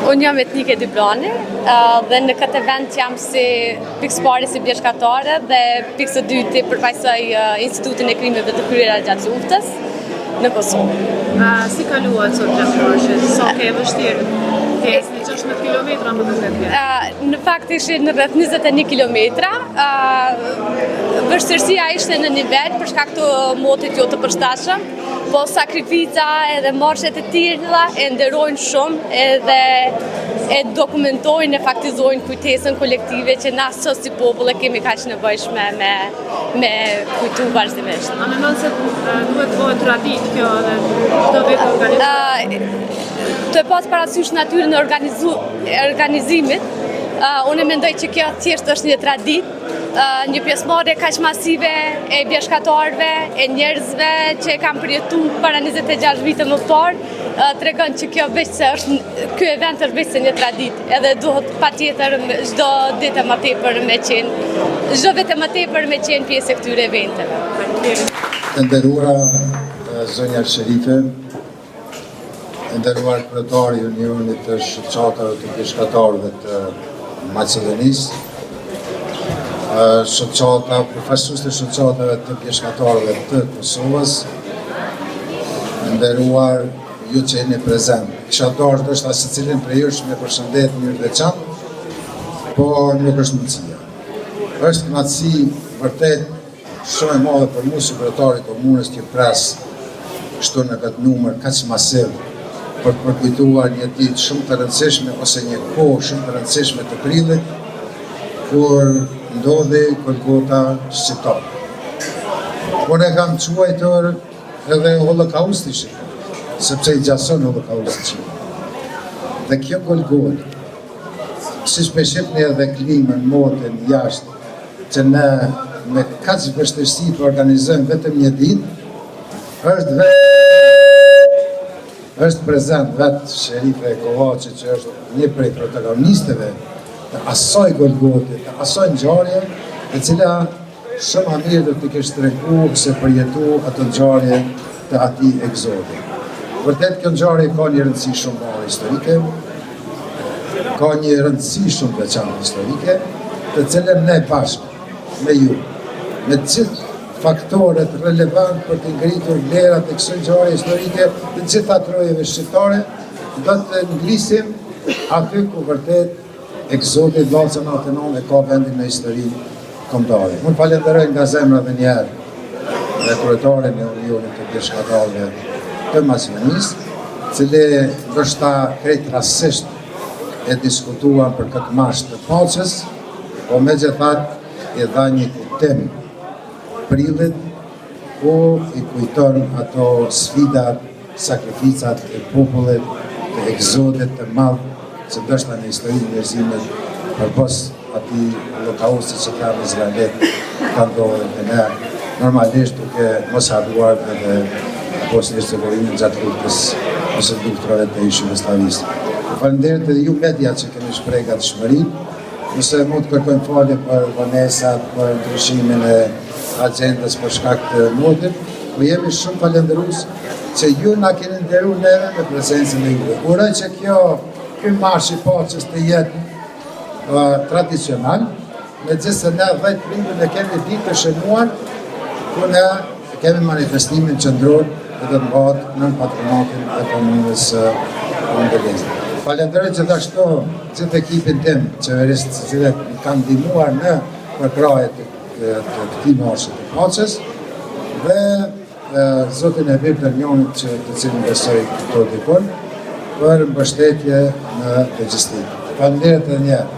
Unë jam etnike Diblani dhe në këtë event jam si pikës pari si bjeshkatare dhe pikës së dyti përfaqësoj Institutin e Krimeve të kryera gjatë luftës në Kosovë. Si kaluat sot gjatë marshit? Sa ke vështirë? Ke 16 kilometra më duket vjetë? Në fakt ishin në rreth 21 kilometra. Vështirësia ishte në nivel për shkak të motit jo të përshtatshëm, po sakrifica edhe marshet e tilla e nderojnë shumë edhe e dokumentojnë e faktizojnë kujtesën kolektive që na sot si popull e kemi kaq nevojshme me kujtu vazhdimisht. A mendon se duhet bëhet tradit kjo dhe çdo vit organizohet? Të pas parasysh natyrën e organizimit, unë mendoj që kjo thjesht është një traditë, një pjesëmarrje kaq masive e bjeshkatarëve, e njerëzve që e kanë përjetuar para 26 vite më parë, tregon që ky event është veç një traditë, edhe duhet patjetër çdo ditë më tepër çdo vit më tepër me qenë pjesë e këtyre eventeve. Të nderuara zonja Sherife, të nderuar kryetari i Unionit të Shoqatave të Bjeshkatarëve të Maqedonisë, përfaqësues të shoqatave të bjeshkatarëve të Kosovës, nderuar ju që jeni prezent. Kisha dashur ndoshta secilin prej jush me përshëndet në mënyrë të veçantë, po nuk është mundësia. Është kënaqësi vërtet shumë e madhe për mua si kryetari i komunës që pres kështu në këtë numër kaq masiv për të përkujtuar një ditë shumë të rëndësishme ose një kohë shumë të rëndësishme të prillit, kur ndodhi Golgota shqiptare. Unë e kam quajtur edhe holokausti shqiptar, sepse i gjason holokausti shqiptar. Dhe kjo Golgota, si shpeshifni edhe klimën, motin, jashtë, që ne me kaq vështirësi të organizojmë vetëm një ditë, është prezent vetë Sherife Kovaçi, që është një prej protagonisteve të asaj Golgote, të asaj ngjarje, e cila shumë a mirë do të kesh treguar se përjetu atë ngjarje të atij egzodi. Vërtet kjo ngjarje ka një rëndësi shumë madhe historike, ka një rëndësi shumë veçantë historike, të cilën ne bashkë me ju, me gjithë faktorët relevant për të ngritur vlerat e kësaj ngjarje historike të gjitha trojeve shqiptare, do të ngrisim aty ku vërtet egzodi Vllazë 99 e ka vendin në historinë kombëtare. Unë falenderoj nga zemra edhe një herë dhe kryetarin e Unionit të Bjeshkatarëve të Maqedonisë, cili ndoshta krejt rastësisht e diskutuan për këtë marsh të paqes, po megjithatë i dha një kuptim prillit ku i kujton ato sfidat, sakrificat e popullit, të egzodit të madh që ndoshta në historinë e njerëzimit përpos atij holokausti që kanë izraelit ka ndodhur dhe ne normalisht duke mos harruar edhe Bosnjë Hercegovinën gjatë luftës ose luftrave të ish Jugosllavisë. Faleminderit edhe ju media që keni shprehur gatishmërinë, nëse mund të kërkojmë falje për vonesat, për ndryshimin e agjendës për shkak të motit, po jemi shumë falënderues që ju na keni nderuar neve me prezencën e juve. Uroj që ky marsh i paqes të jetë tradicional, megjithëse ne 10 prindër e kemi ditë të shënuar, ku ne kemi manifestimin qendror dhe të mbahet në patronatin e komunës Kondëlezë. Falenderoj gjithashtu gjithë ekipin tim qeveristë të cilët më kanë ndihmuar në përkrahjen të këtij marshi të paqes dhe zotin e Vip Dërmionit të cilin besoj këto dikon për mbështetje në logjistikë. Faleminderit edhe një herë.